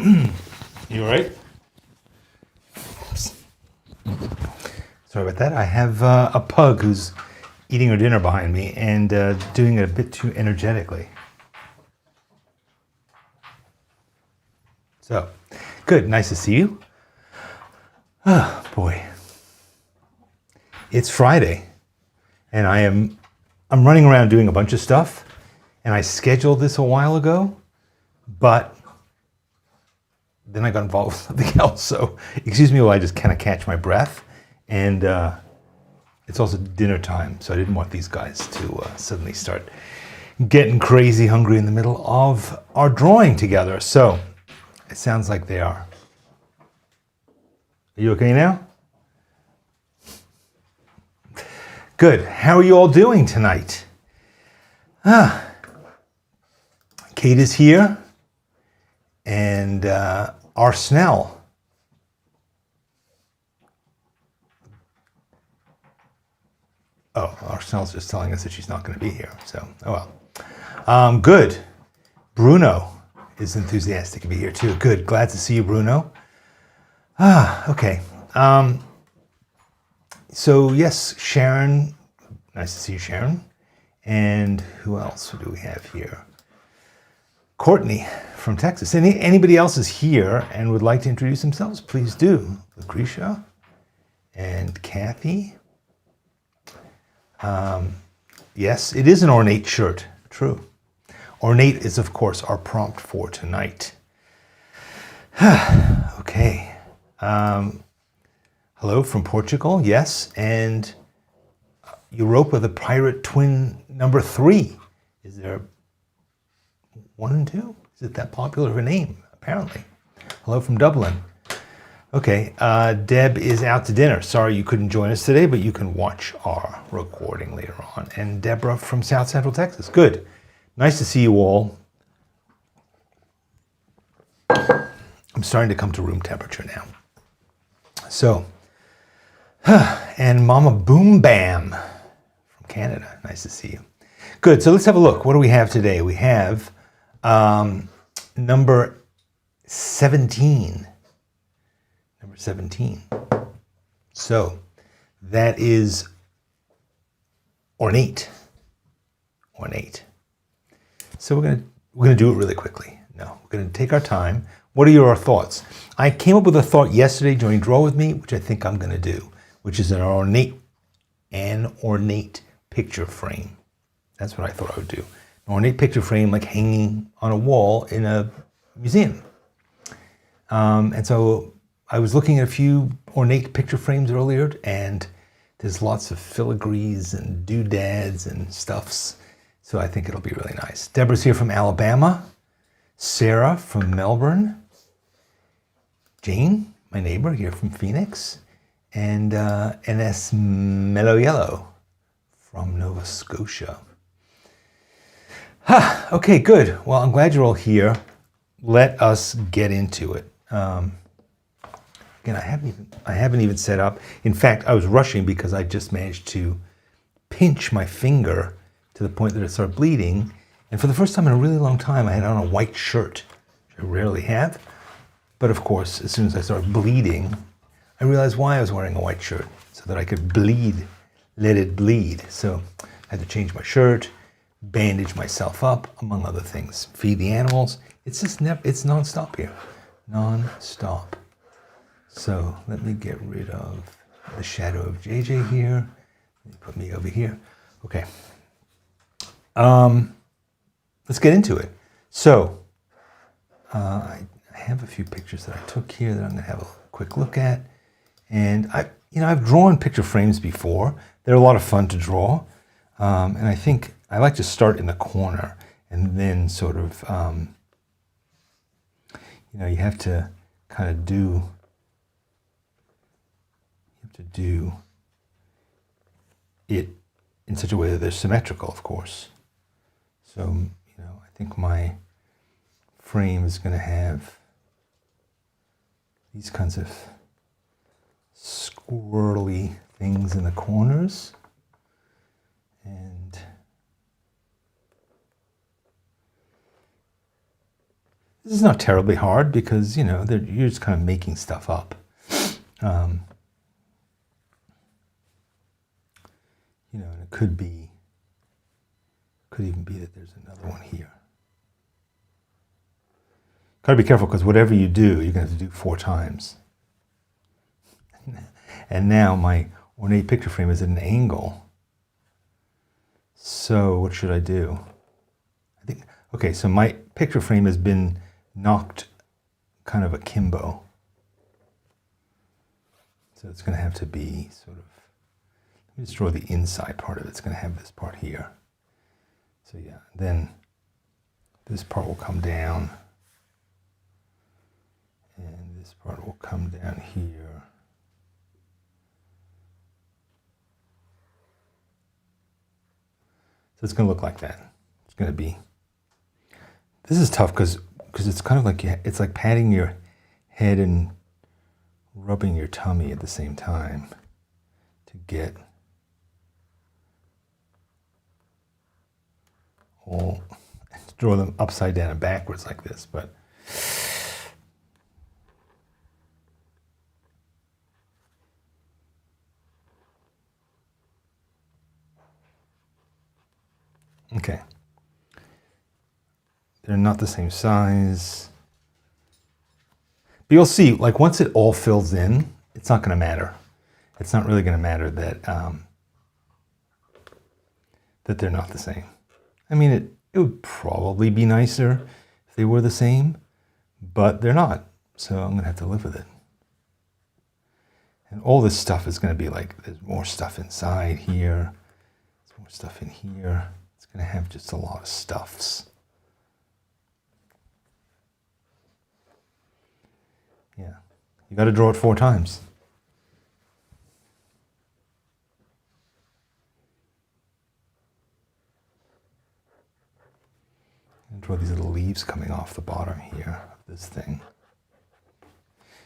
You all right? Sorry about that. I have a pug who's eating her dinner behind me and doing it a bit too energetically. So, good. Nice to see you. Oh, boy. It's Friday, and I'm running around doing a bunch of stuff, and I scheduled this a while ago, but then I got involved with something else. So, excuse me while I just kind of catch my breath. And it's also dinner time, so I didn't want these guys to suddenly start getting crazy hungry in the middle of our drawing together. So, it sounds like they are. Are you okay now? Good. How are you all doing tonight? Kate is here, and our Snell. Oh, our Snell's just telling us that she's not going to be here. So, oh well. Good. Bruno is enthusiastic to be here too. Good. Glad to see you, Bruno. Okay. So yes, Sharon. Nice to see you, Sharon. And who else do we have here? Courtney from Texas. Anybody else is here and would like to introduce themselves, please do. Lucretia and Kathy. Yes, it is an Ornate shirt. True. Ornate is, of course, our prompt for tonight. Okay. Hello from Portugal. Yes, and Europa, the Pirate Twin number 3. Is there 1 and 2? Is it that popular of a name? Apparently. Hello from Dublin. Okay, Deb is out to dinner. Sorry you couldn't join us today, but you can watch our recording later on. And Deborah from South Central Texas. Good. Nice to see you all. I'm starting to come to room temperature now. So, and Mama Boom Bam from Canada. Nice to see you. Good, so let's have a look. What do we have today? We have number 17. Number 17. So that is Ornate. Ornate. So we're gonna do it really quickly. No, we're gonna take our time. What are your thoughts? I came up with a thought yesterday during Draw With Me, which I think I'm gonna do, which is an ornate picture frame. That's what I thought I would do. An ornate picture frame like hanging on a wall in a museum. And so I was looking at a few ornate picture frames earlier, and there's lots of filigrees and doodads and stuffs. So I think it'll be really nice. Deborah's here from Alabama. Sarah from Melbourne. Jane, my neighbor, here from Phoenix. And NS Mellow Yellow from Nova Scotia. Okay, good. Well, I'm glad you're all here. Let us get into it. Again, I haven't even set up. In fact, I was rushing because I just managed to pinch my finger to the point that it started bleeding. And for the first time in a really long time, I had on a white shirt, which I rarely have. But of course, as soon as I started bleeding, I realized why I was wearing a white shirt, so that I could bleed, let it bleed. So I had to change my shirt, bandage myself up, among other things. Feed the animals. It's just it's nonstop here. Non-stop. So let me get rid of the shadow of JJ here. Let me put me over here. Okay. Let's get into it. So I have a few pictures that I took here that I'm going to have a quick look at. And I've drawn picture frames before. They're a lot of fun to draw. And I think I like to start in the corner and then sort of, you have to kind of do it in such a way that they're symmetrical, of course. So, I think my frame is going to have these kinds of squirrely things in the corners. And This is not terribly hard because, you know, you're just kind of making stuff up. You know, and it could even be that there's another one here. Got to be careful because whatever you do, you're going to have to do 4 times. And now my ornate picture frame is at an angle. So what should I do? I think, okay, so my picture frame has been knocked kind of akimbo. So it's going to have to be sort of, let me just draw the inside part of it. It's going to have this part here. So yeah, then this part will come down. And this part will come down here. So it's going to look like that. It's going to be, this is tough because it's kind of like, it's like patting your head and rubbing your tummy at the same time to get all, draw them upside down and backwards like this, but okay. They're not the same size. But you'll see, like once it all fills in, it's not going to matter. It's not really going to matter that that they're not the same. I mean, it would probably be nicer if they were the same, but they're not. So I'm going to have to live with it. And all this stuff is going to be like, there's more stuff inside here. There's more stuff in here. It's going to have just a lot of stuffs. Yeah, you got to draw it 4 times. And draw these little leaves coming off the bottom here of this thing.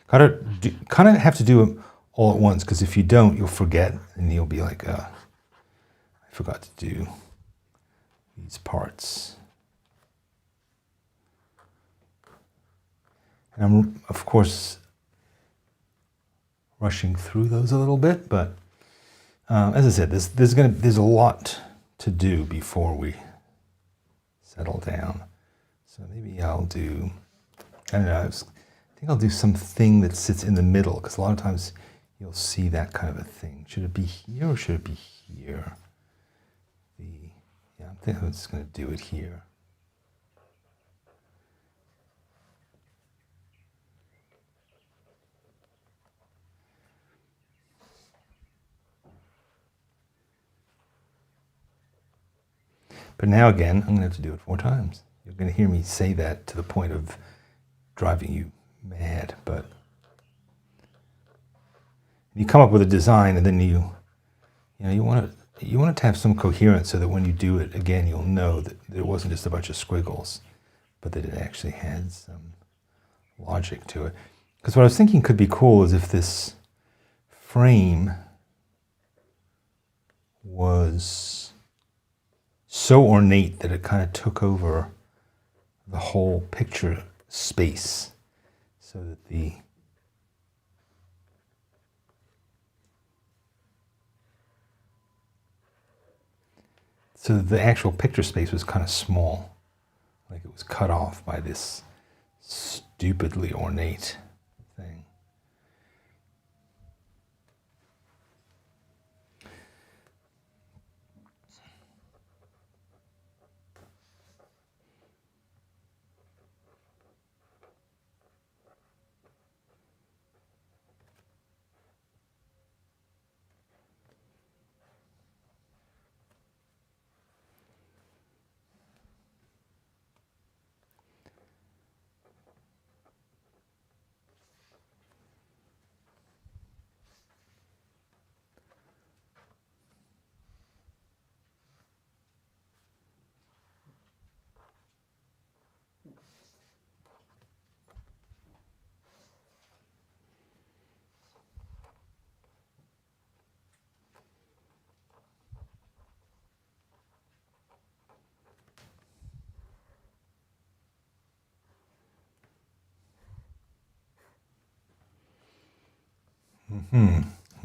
Kind of have to do them all at once, because if you don't, you'll forget, and you'll be like, I forgot to do these parts. And I'm, of course, rushing through those a little bit, but as I said, there's a lot to do before we settle down. So maybe I'll do, I don't know, I think I'll do something that sits in the middle, because a lot of times you'll see that kind of a thing. Should it be here or should it be here? Yeah, I think I'm just going to do it here. But now again, I'm going to have to do it 4 times. You're going to hear me say that to the point of driving you mad, but you come up with a design, and then you want it to have some coherence, so that when you do it again, you'll know that it wasn't just a bunch of squiggles, but that it actually had some logic to it. Because what I was thinking could be cool is if this frame was so ornate that it kind of took over the whole picture space, so that the actual picture space was kind of small, like it was cut off by this stupidly ornate thing.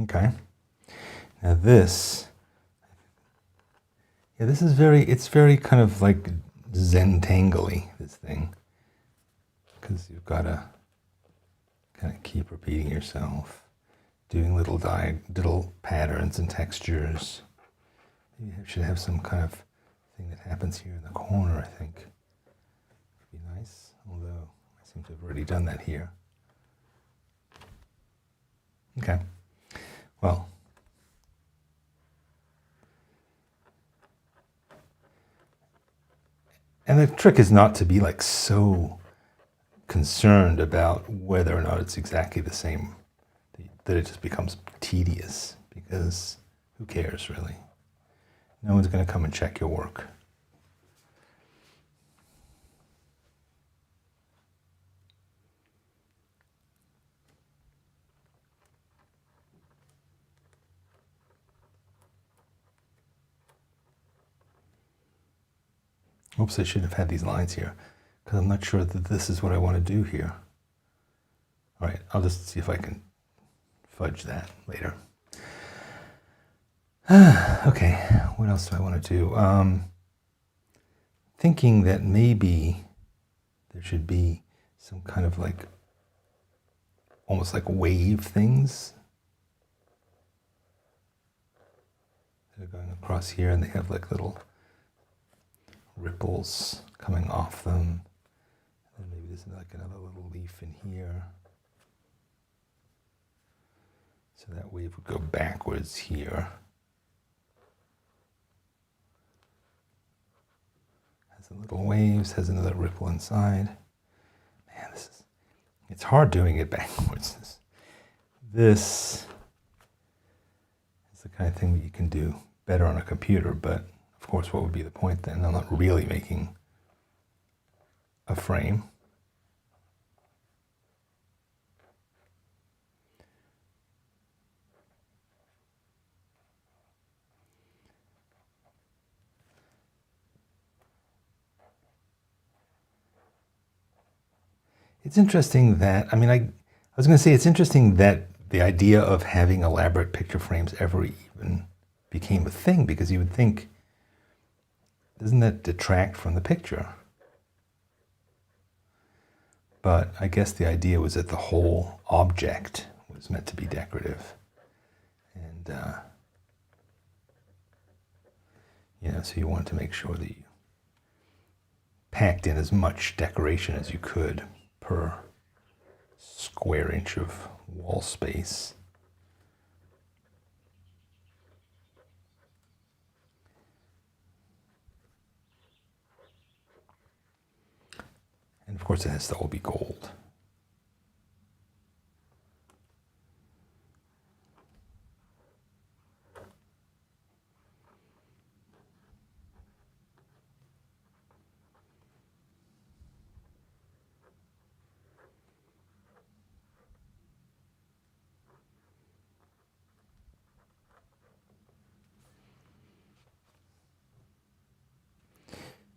Okay. Now this, yeah, this is it's very kind of like Zen-tangly, this thing. Because you've got to kind of keep repeating yourself, doing little patterns and textures. Maybe I should have some kind of thing that happens here in the corner, I think. Would be nice, although I seem to have already done that here. Okay, well. And the trick is not to be like so concerned about whether or not it's exactly the same, that it just becomes tedious, because who cares really? No one's going to come and check your work. Oops, I should have had these lines here, because I'm not sure that this is what I want to do here. All right, I'll just see if I can fudge that later. Okay, what else do I want to do? Thinking that maybe there should be some kind of like, almost like wave things that are going across here, and they have like little ripples coming off them. And maybe there's like another little leaf in here. So that wave would go backwards here. Has the little waves, has another ripple inside. Man, it's hard doing it backwards. This is the kind of thing that you can do better on a computer, but of course, what would be the point then? I'm not really making a frame. It's interesting that, I mean, I was going to say it's interesting that the idea of having elaborate picture frames ever even became a thing, because you would think, doesn't that detract from the picture? But I guess the idea was that the whole object was meant to be decorative. And, so you wanted to make sure that you packed in as much decoration as you could per square inch of wall space. And of course it has to all be gold.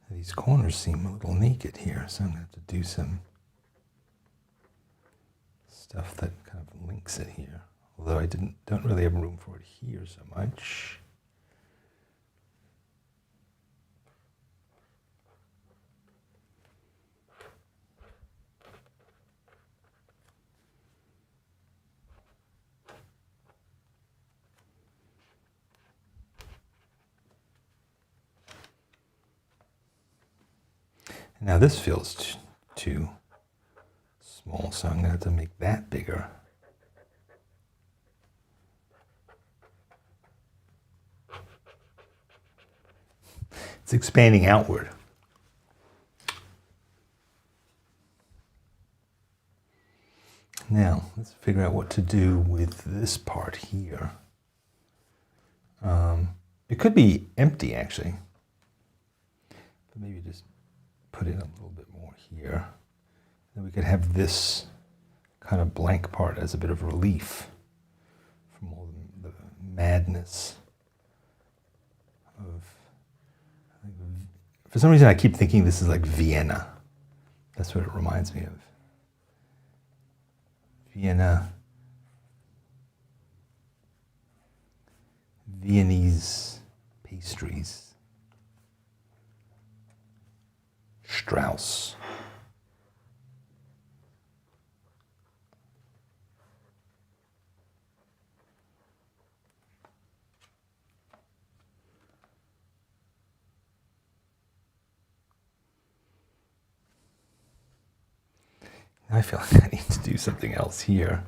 These corners seem a little naked here, so I'm going to have to do some stuff that kind of links it here. Although I don't really have room for it here so much. Now this feels too small, so I'm going to have to make that bigger. It's expanding outward. Now, let's figure out what to do with this part here. It could be empty, actually. But maybe just put in a little bit more here. Then we could have this kind of blank part as a bit of relief from all the madness of... For some reason I keep thinking this is like Vienna. That's what it reminds me of. Vienna Viennese pastries. Strauss. I feel like I need to do something else here.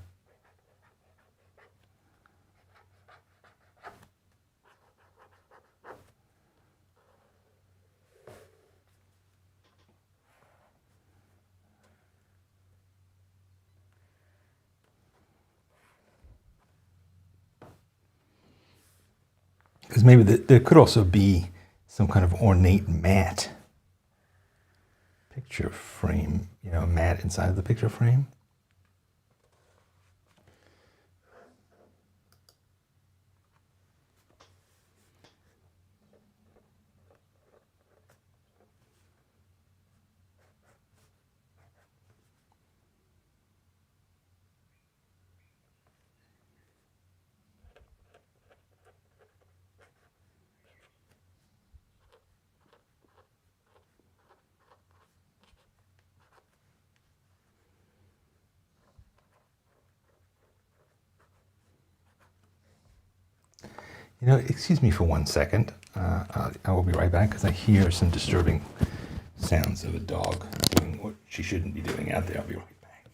Because maybe there could also be some kind of ornate mat picture frame, you know, mat inside the picture frame. You know, excuse me for 1 second. I will be right back because I hear some disturbing sounds of a dog doing what she shouldn't be doing out there. I'll be right back.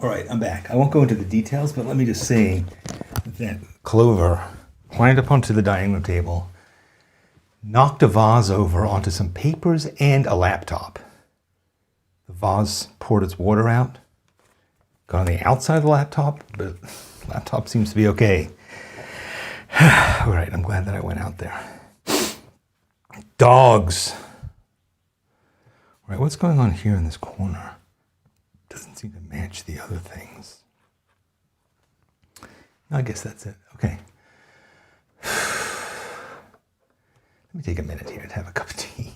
All right, I'm back. I won't go into the details, but let me just say that Clover climbed up onto the dining room table, knocked a vase over onto some papers and a laptop. The vase poured its water out, got on the outside of the laptop, but the laptop seems to be okay. All right, I'm glad that I went out there. Dogs. All right, what's going on here in this corner? Doesn't seem to match the other things. I guess that's it. Okay. Let me take a minute here and have a cup of tea.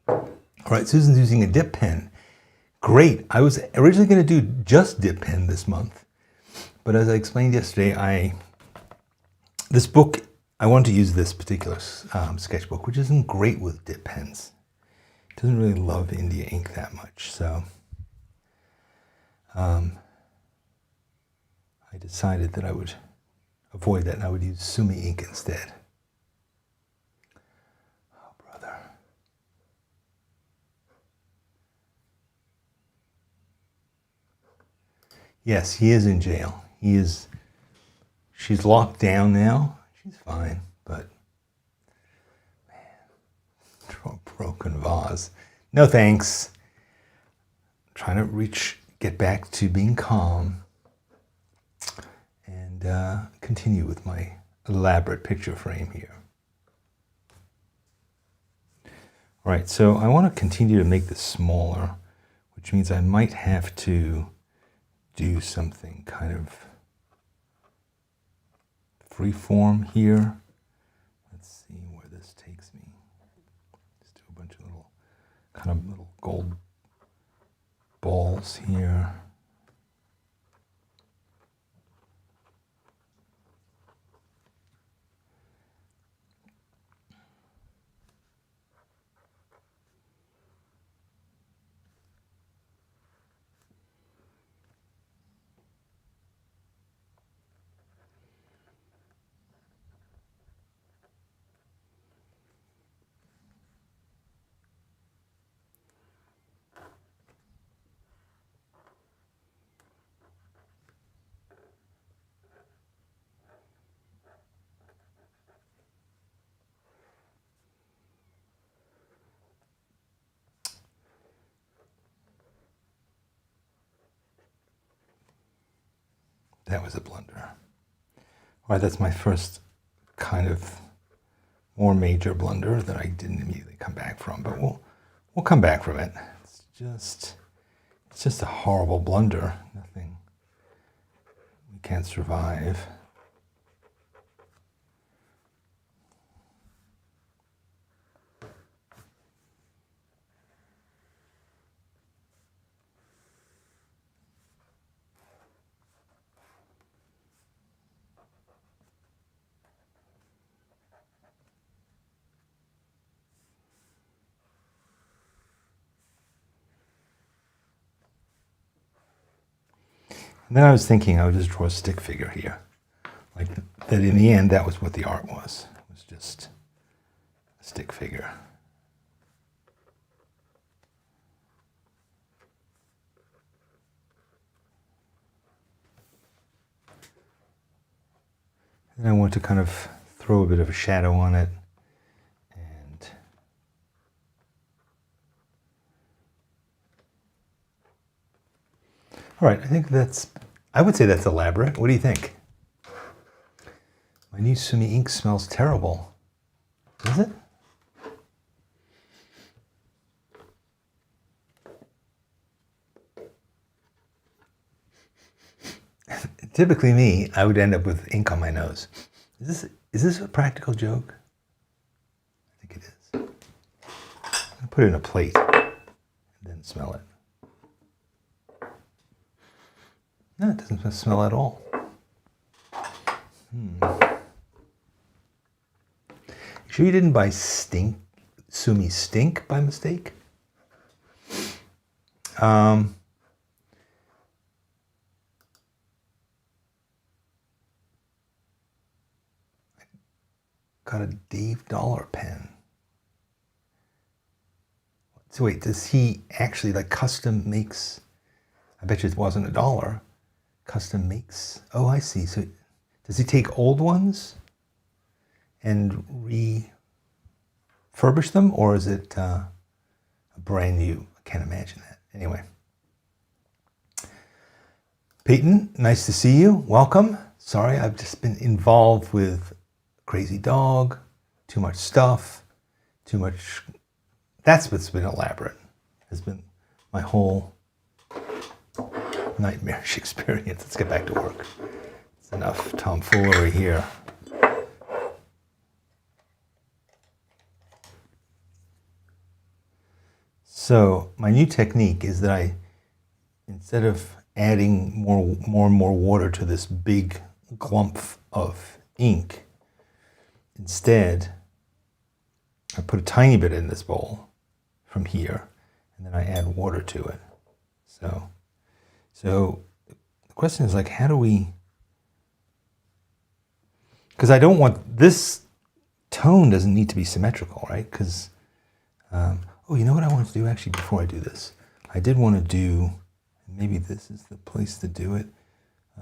All right, Susan's using a dip pen. Great. I was originally going to do just dip pen this month, but as I explained yesterday, this book, I want to use this particular sketchbook, which isn't great with dip pens. It doesn't really love India ink that much, so I decided that I would avoid that and I would use Sumi ink instead. Oh, brother. Yes, he is in jail. She's locked down now. She's fine, but man, a broken vase. No thanks. I'm trying to get back to being calm and continue with my elaborate picture frame here. All right, so I want to continue to make this smaller, which means I might have to do something kind of freeform here. Let's see where this takes me. Just do a bunch of little gold balls here. That was a blunder. All right, that's my first kind of more major blunder that I didn't immediately come back from, but we'll come back from it. It's just a horrible blunder. Nothing we can't survive. And then I was thinking I would just draw a stick figure here. Like that in the end, that was what the art was. It was just a stick figure. And I want to kind of throw a bit of a shadow on it. And all right, I would say that's elaborate. What do you think? My new Sumi ink smells terrible. Does it? Typically me, I would end up with ink on my nose. Is this a practical joke? I think it is. I'm gonna put it in a plate and then smell it. No, it doesn't smell at all. Sure you didn't buy Sumi Stink by mistake? Got a Dave Dollar pen. So wait, does he actually like custom makes? I bet you it wasn't $1. Custom makes. Oh, I see. So does he take old ones and refurbish them, or is it a brand new? I can't imagine that. Anyway, Peyton, nice to see you. Welcome. Sorry, I've just been involved with crazy dog, too much stuff, too much. That's what's been elaborate. Has been my whole nightmarish experience. Let's get back to work. It's enough tomfoolery here. So my new technique is that I, instead of adding more and more water to this big clump of ink, instead I put a tiny bit in this bowl from here, and then I add water to it. So the question is like, how do we, because I don't want, this tone doesn't need to be symmetrical, right? Because, oh, you know what I want to do actually before I do this? I did want to do, maybe this is the place to do it.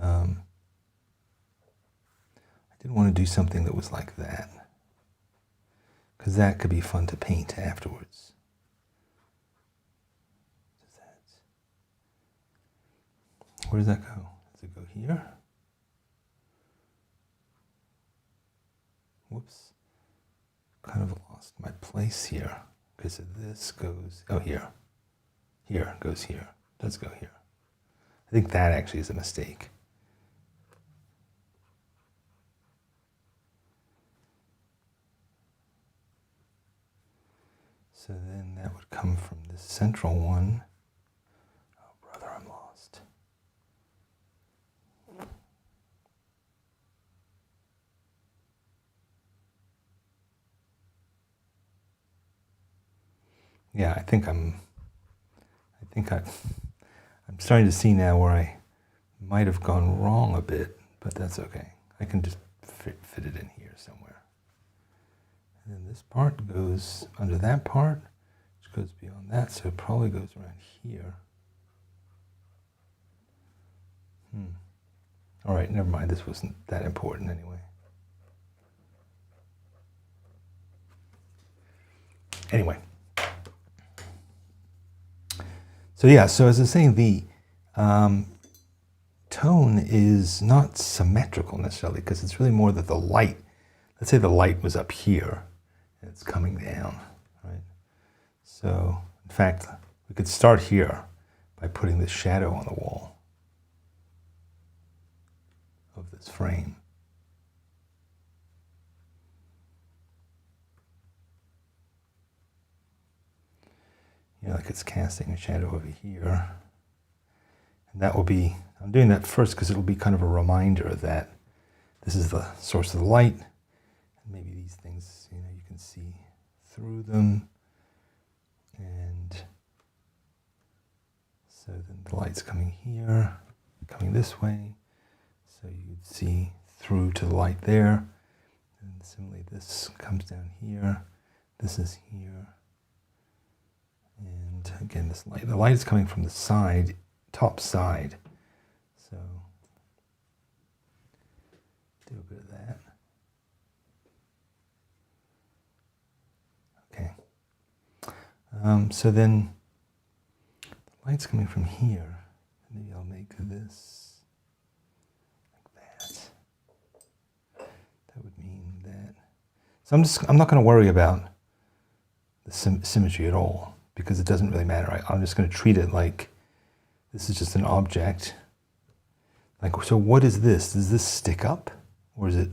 I did want to do something that was like that, because that could be fun to paint afterwards. Where does that go? Does it go here? Whoops. Kind of lost my place here. Okay, so this goes, oh, here. Here goes here. Does go here. I think that actually is a mistake. So then that would come from this central one. Oh, brother, I'm lost. Yeah, I'm starting to see now where I might have gone wrong a bit, but that's okay. I can just fit it in here somewhere. And then this part goes under that part, which goes beyond that, so it probably goes around here. All right, never mind. This wasn't that important anyway. Anyway. So yeah, so as I was saying, the tone is not symmetrical necessarily, because it's really more that the light, let's say the light was up here and it's coming down, right? So in fact, we could start here by putting this shadow on the wall of this frame. You know, like it's casting a shadow over here. And that will be, I'm doing that first because it'll be kind of a reminder that this is the source of the light. And maybe these things, you know, you can see through them. And so then the light's coming here, coming this way. So you'd see through to the light there. And similarly, this comes down here. This is here. And again, this light, the light is coming from the side, top side. So do a bit of that. Okay. So then the light's coming from here. Maybe I'll make this like that. That would mean that. So I'm not going to worry about the symmetry at all, because it doesn't really matter. I'm just going to treat it like this is just an object. Like, so what is this? Does this stick up? Or is it,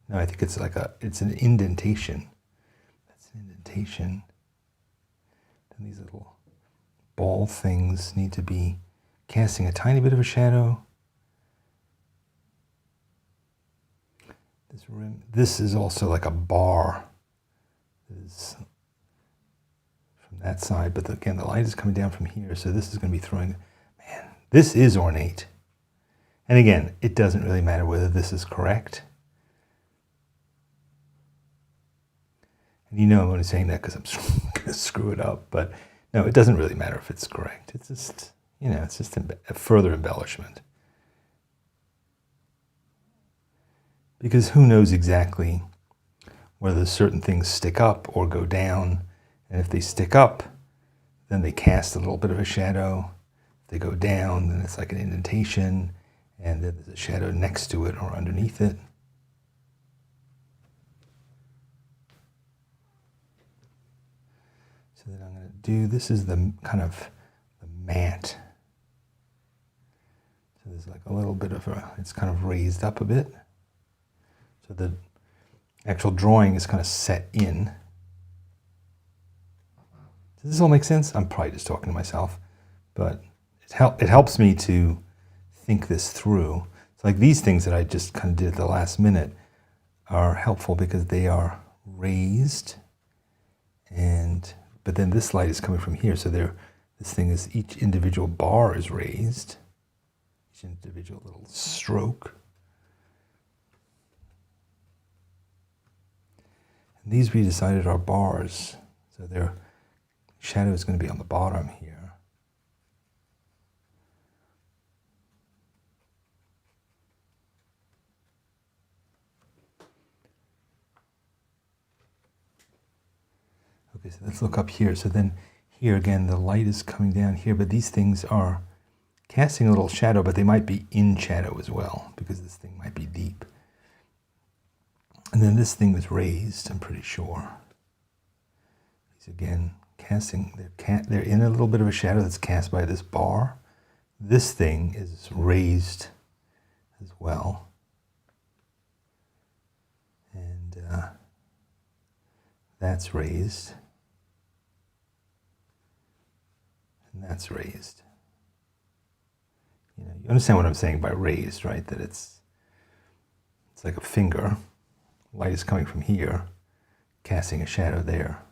no, I think it's like it's an indentation. That's an indentation. Then these little ball things need to be casting a tiny bit of a shadow. This rim, this is also like a bar. This is from that side, but again, the light is coming down from here, so this is going to be throwing, man, this is ornate. And again, it doesn't really matter whether this is correct. And you know I'm only saying that because I'm going to screw it up, but no, it doesn't really matter if it's correct. It's just, you know, it's just a further embellishment. Because who knows exactly whether certain things stick up or go down. And if they stick up, then they cast a little bit of a shadow. If they go down, then it's like an indentation, and then there's a shadow next to it or underneath it. So then I'm going to do, this is the kind of the matte. So there's like a little bit of it's kind of raised up a bit. So the actual drawing is kind of set in. Does this all make sense? I'm probably just talking to myself, but it helps me to think this through. So like these things that I just kind of did at the last minute are helpful because they are raised, but then this light is coming from here, so this thing is, each individual bar is raised, each individual little stroke. And these we decided are bars, so their shadow is going to be on the bottom here. Okay, so let's look up here. So then here again, the light is coming down here, but these things are casting a little shadow, but they might be in shadow as well, because this thing might be deep. And then this thing was raised, I'm pretty sure. These again, casting, they're in a little bit of a shadow that's cast by this bar. This thing is raised as well. And that's raised. And that's raised. You know, you understand what I'm saying by raised, right? That it's like a finger. Light is coming from here, casting a shadow there.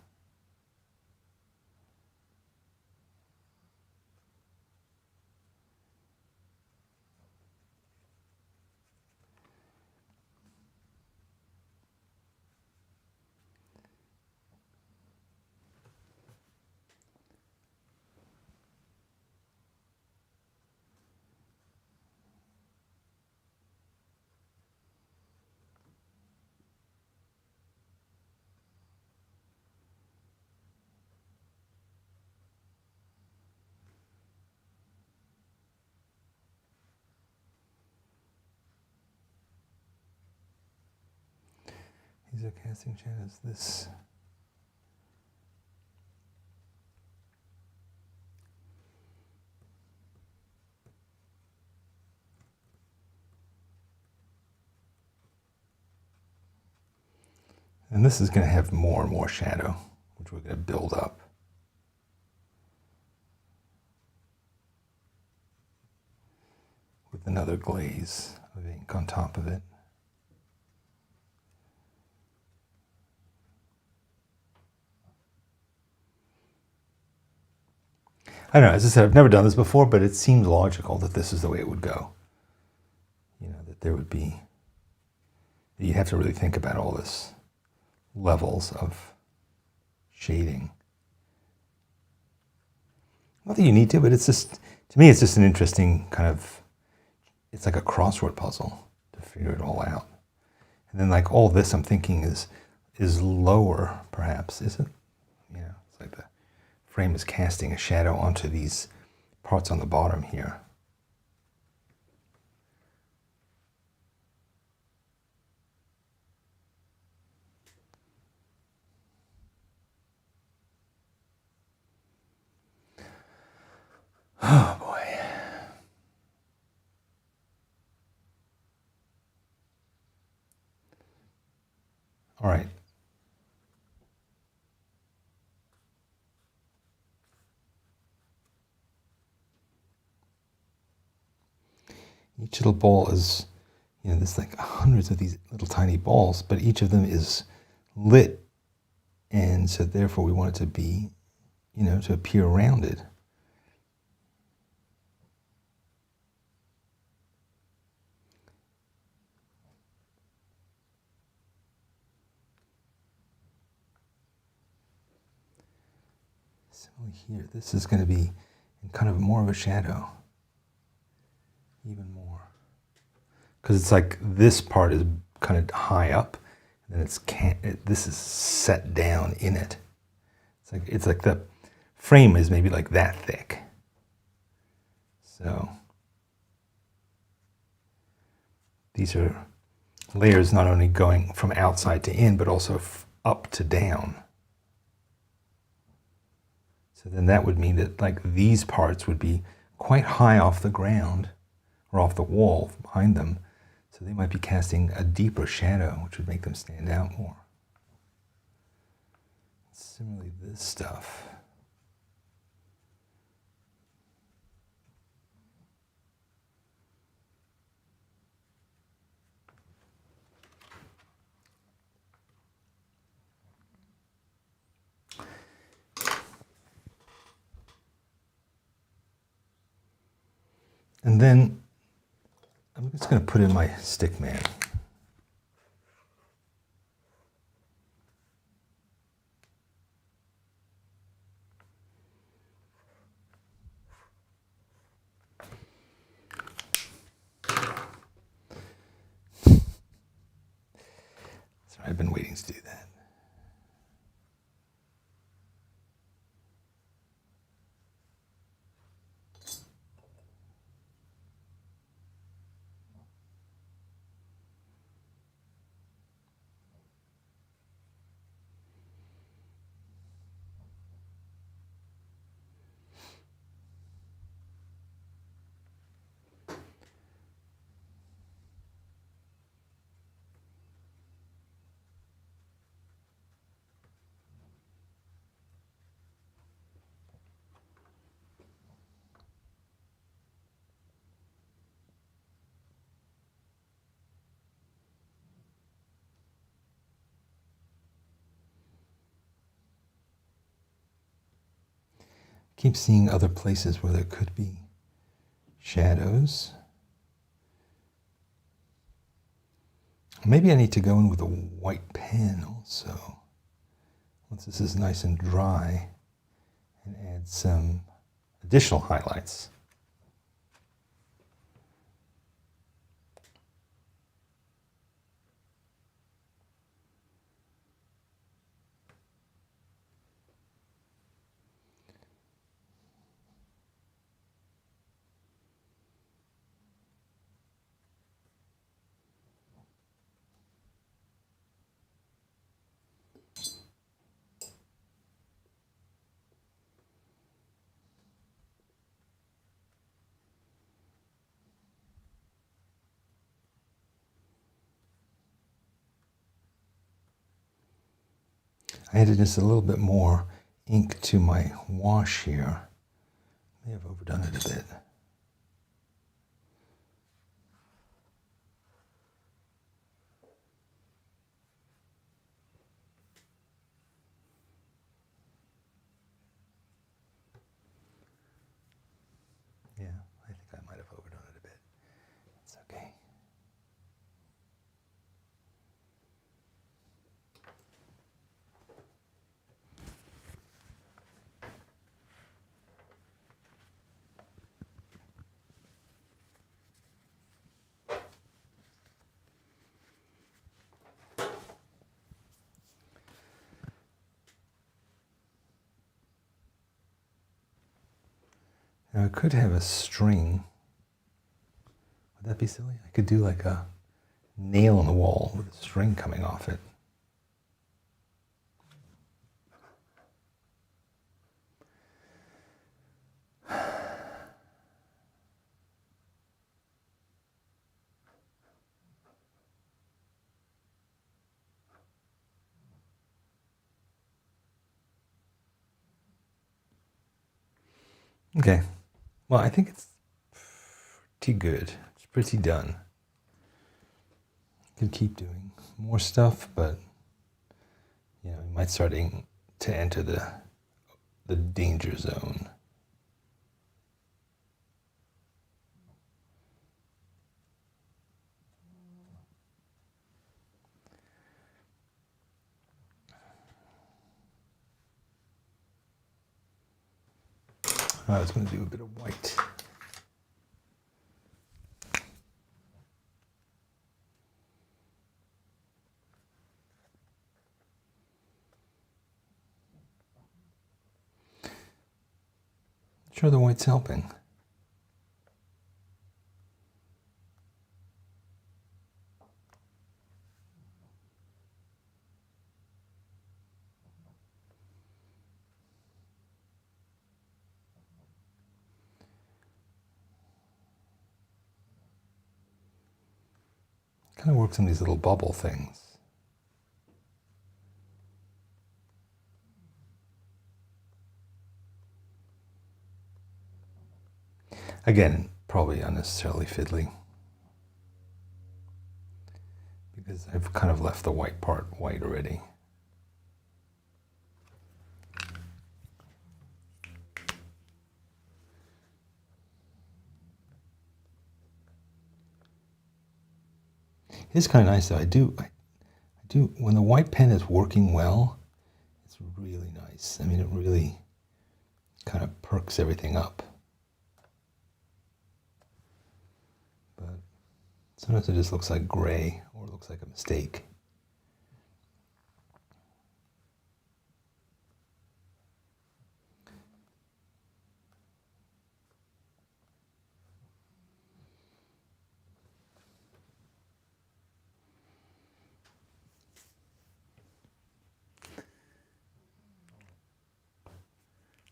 These are casting shadows. This. And this is going to have more and more shadow, which we're going to build up. With another glaze of ink on top of it. I don't know, as I said, I've never done this before, but it seemed logical that this is the way it would go. You know, that there would be, you'd have to really think about all this levels of shading. Not that you need to, but it's just, to me, it's just an interesting kind of, it's like a crossword puzzle to figure it all out. And then like all this I'm thinking is lower, perhaps, is it? Yeah, it's like the frame is casting a shadow onto these parts on the bottom here. Oh boy. All right. Each little ball is, you know, there's like hundreds of these little tiny balls, but each of them is lit. And so therefore we want it to be, you know, to appear rounded. Similarly here, this is going to be in kind of more of a shadow. Even more. Because it's like this part is kind of high up, and then this is set down in it. It's like the frame is maybe like that thick. So these are layers not only going from outside to in, but also up to down. So then that would mean that like these parts would be quite high off the ground or off the wall behind them. So they might be casting a deeper shadow, which would make them stand out more. Similarly, this stuff. And then I'm just going to put in my stick man. Sorry, I've been waiting to do that. Keep seeing other places where there could be shadows. Maybe I need to go in with a white pen also, once this is nice and dry, and add some additional highlights. I added just a little bit more ink to my wash here. May have overdone it a bit. Yeah, I think I might have overdone it a bit. It's okay. Now I could have a string. Would that be silly? I could do like a nail on the wall with a string coming off it. Okay, well, I think it's pretty good. It's pretty done. I could keep doing more stuff, but you know, we might starting to enter the danger zone. I was going to do a bit of white. Sure, the white's helping. Kind of works on these little bubble things. Again, probably unnecessarily fiddly, because I've kind of left the white part white already. It's kind of nice though. I do, when the white pen is working well, it's really nice. I mean, it really kind of perks everything up. But sometimes it just looks like gray or it looks like a mistake.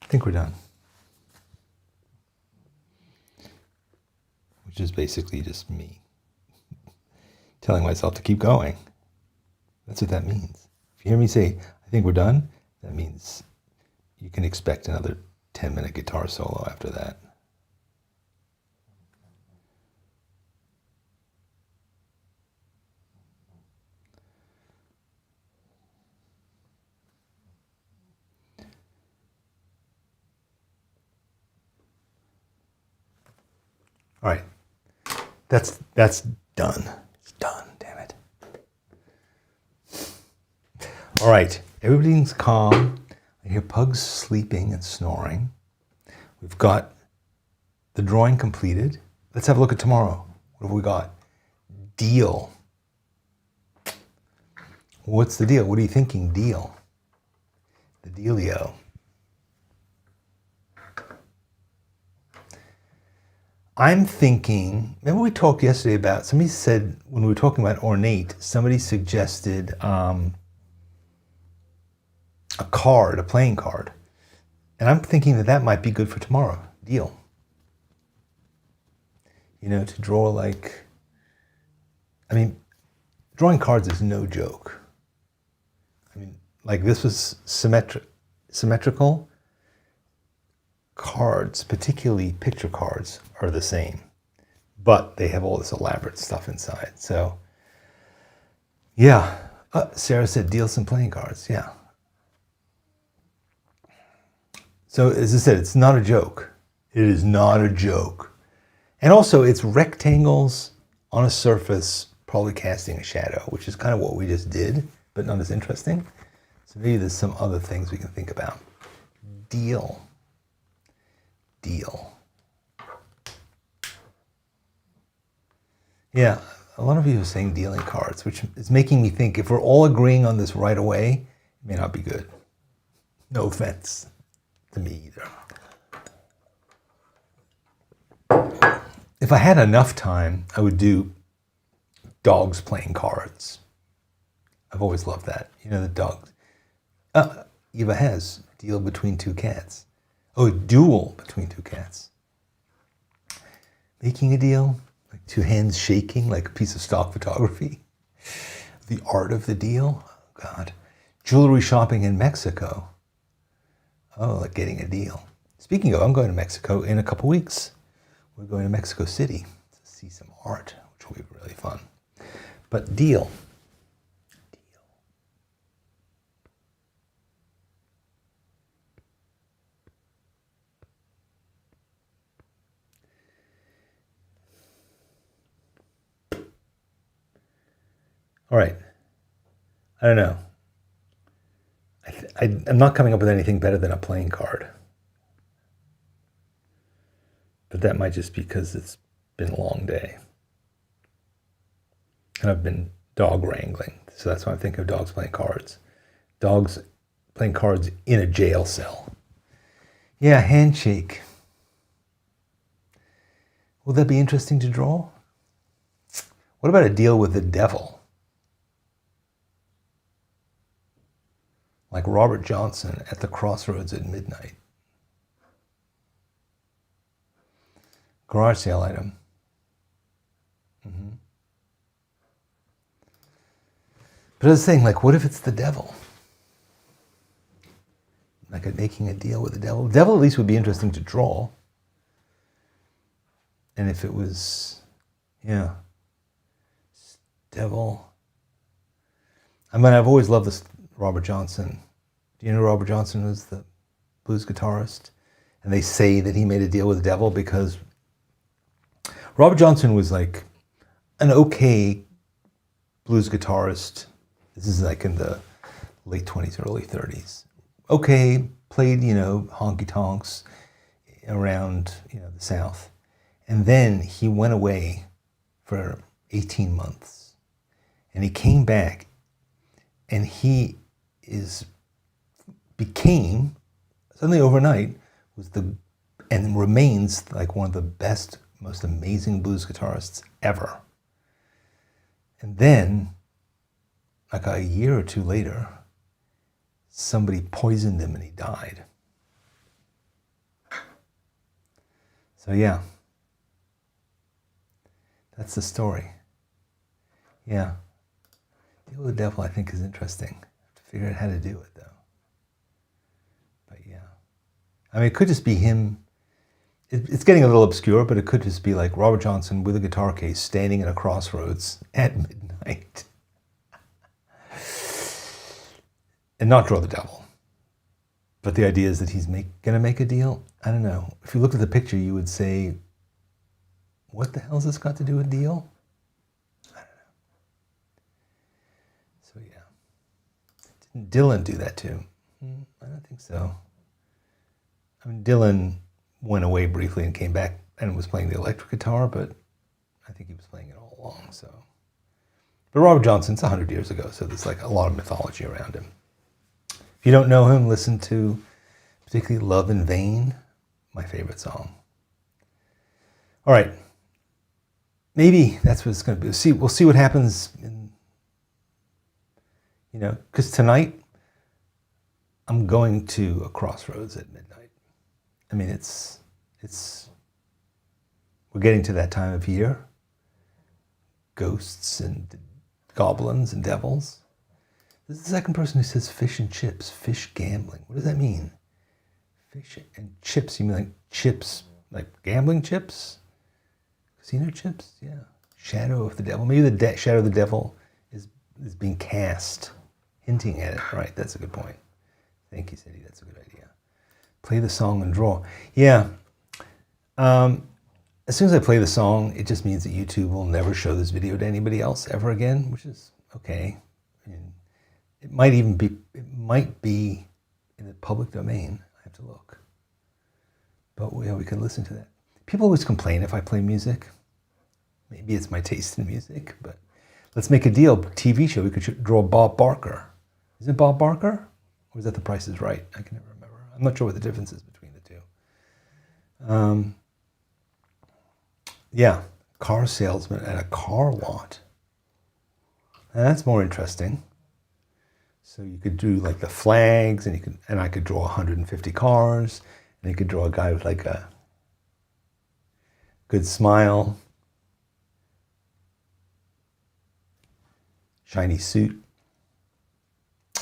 I think we're done. Which is basically just me telling myself to keep going. That's what that means. If you hear me say, I think we're done, that means you can expect another 10-minute guitar solo after that. All right, that's done. It's done, damn it. All right, everything's calm. I hear Pug's sleeping and snoring. We've got the drawing completed. Let's have a look at tomorrow. What have we got? Deal. What's the deal? What are you thinking? Deal. The dealio. I'm thinking, remember we talked yesterday about, somebody said, when we were talking about Ornate, somebody suggested a card, a playing card. And I'm thinking that that might be good for tomorrow. Deal. You know, to draw like, I mean, drawing cards is no joke. I mean, like this was symmetrical. Cards, particularly picture cards, are the same, but they have all this elaborate stuff inside. So, yeah. Sarah said deals and playing cards. Yeah. So, as I said, it's not a joke. It is not a joke. And also, it's rectangles on a surface, probably casting a shadow, which is kind of what we just did, but not as interesting. So maybe there's some other things we can think about. Deal. Yeah, a lot of you are saying dealing cards, which is making me think if we're all agreeing on this right away, it may not be good. No offense to me either. If I had enough time, I would do dogs playing cards. I've always loved that. You know, the dogs. Eva has deal between two cats. Oh, a duel between two cats. Making a deal, like two hands shaking like a piece of stock photography. The art of the deal. Oh, God. Jewelry shopping in Mexico. Oh, like getting a deal. Speaking of, I'm going to Mexico in a couple weeks. We're going to Mexico City to see some art, which will be really fun. But deal. All right. I don't know. I'm not coming up with anything better than a playing card. But that might just be because it's been a long day. And I've been dog wrangling. So that's why I'm thinking of dogs playing cards. Dogs playing cards in a jail cell. Yeah, handshake. Will that be interesting to draw? What about a deal with the devil? Like Robert Johnson at the crossroads at midnight. Garage sale item. But I was saying, like, what if it's the devil? Like making a deal with the devil. The devil at least would be interesting to draw. And if it was, yeah, devil. I mean, I've always loved this Robert Johnson. Do you know Robert Johnson was the blues guitarist? And they say that he made a deal with the devil because Robert Johnson was like an okay blues guitarist. This is like in the late 20s, early 30s. Okay, played, you know, honky tonks around, you know, the South. And then he went away for 18 months. And he came back and he became, suddenly overnight, and remains like one of the best, most amazing blues guitarists ever. And then, like a year or two later, somebody poisoned him and he died. So yeah, that's the story. Yeah. Deal with the devil, I think, is interesting. I have to figure out how to do it, though. But yeah. I mean, it could just be him. It's getting a little obscure, but it could just be like Robert Johnson with a guitar case standing at a crossroads at midnight. And not draw the devil. But the idea is that he's going to make a deal. I don't know. If you looked at the picture, you would say, what the hell has this got to do with deal? I don't know. So yeah. Didn't Dylan do that too? I don't think so. I mean, Dylan went away briefly and came back and was playing the electric guitar, but I think he was playing it all along, so. But Robert Johnson's 100 years ago, so there's like a lot of mythology around him. If you don't know him, listen to particularly Love in Vain, my favorite song. All right. Maybe that's what it's going to be. We'll see what happens because tonight I'm going to a crossroads at midnight. I mean, we're getting to that time of year. Ghosts and goblins and devils. This is the second person who says fish and chips, fish gambling. What does that mean? Fish and chips, you mean like chips, like gambling chips? Casino chips? Yeah. Shadow of the devil. Maybe the shadow of the devil is being cast, hinting at it. Right, that's a good point. Thank you, Cindy. That's a good idea. Play the song and draw. Yeah. As soon as I play the song, it just means that YouTube will never show this video to anybody else ever again, which is okay. I mean, it might be in the public domain. I have to look. But yeah, we can listen to that. People always complain if I play music. Maybe it's my taste in music, but let's make a deal. TV show, we could draw Bob Barker. Is it Bob Barker? Or is that The Price is Right? I can never remember. I'm not sure what the difference is between the two. Yeah, car salesman at a car lot. And that's more interesting. So you could do like the flags, and I could draw 150 cars, and you could draw a guy with like a good smile, shiny suit.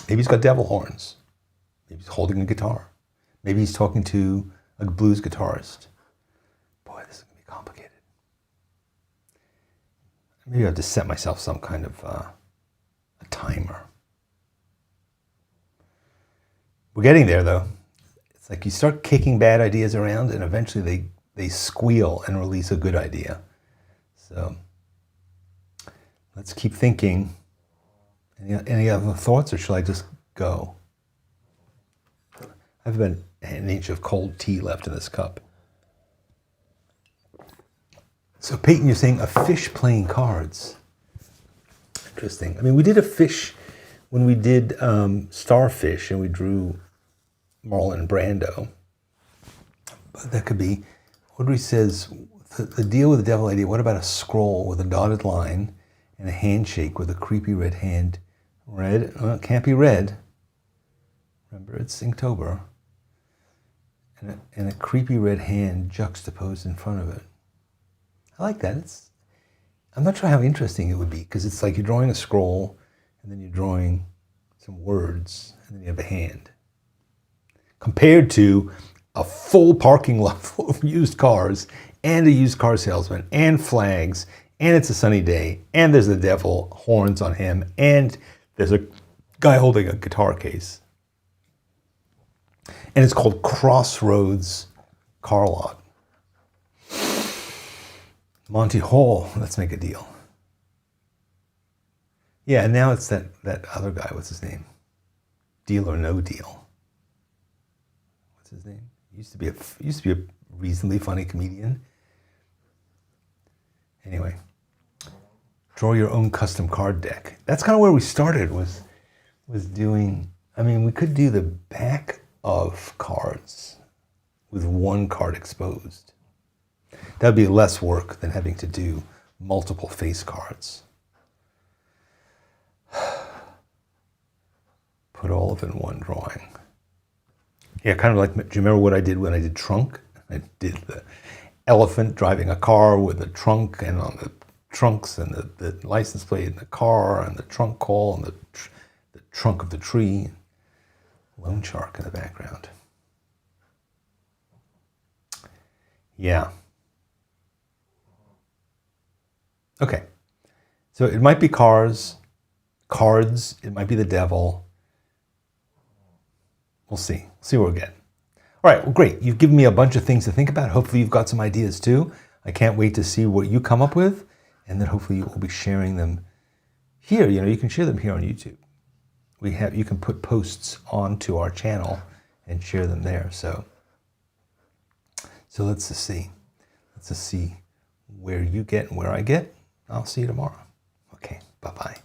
Maybe he's got devil horns. Maybe he's holding a guitar. Maybe he's talking to a blues guitarist. Boy, this is going to be complicated. Maybe I have to set myself some kind of a timer. We're getting there, though. It's like you start kicking bad ideas around, and eventually they squeal and release a good idea. So let's keep thinking. Any other thoughts, or shall I just go? I have about an inch of cold tea left in this cup. So Peyton, you're saying a fish playing cards. Interesting. I mean, we did a fish when we did Starfish, and we drew Marlon Brando. But that could be, Audrey says, the deal with the devil idea, what about a scroll with a dotted line and a handshake with a creepy red hand? Red? Well, it can't be red. Remember, it's Inktober. And a creepy red hand juxtaposed in front of it. I like that. I'm not sure how interesting it would be, because it's like you're drawing a scroll, and then you're drawing some words, and then you have a hand. Compared to a full parking lot full of used cars, and a used car salesman, and flags, and it's a sunny day, and there's the devil horns on him, and there's a guy holding a guitar case. And it's called Crossroads Car Lot. Monty Hall, let's make a deal. Yeah, and now it's that other guy, what's his name? Deal or No Deal. What's his name? Used to be a reasonably funny comedian. Anyway, draw your own custom card deck. That's kind of where we started, was doing, I mean, we could do the back of cards with one card exposed. That would be less work than having to do multiple face cards. Put all of it in one drawing. Yeah, kind of like, do you remember what I did when I did trunk? I did the elephant driving a car with a trunk, and on the trunks and the license plate in the car, and the trunk call, and the trunk of the tree. Loan shark in the background. Yeah. Okay. So it might be cards, it might be the devil. We'll see. See where we get. All right, well, great. You've given me a bunch of things to think about. Hopefully you've got some ideas too. I can't wait to see what you come up with, and then hopefully you will be sharing them here. You know, you can share them here on YouTube. You can put posts onto our channel and share them there. So let's just see. Let's just see where you get and where I get. I'll see you tomorrow. Okay, bye-bye.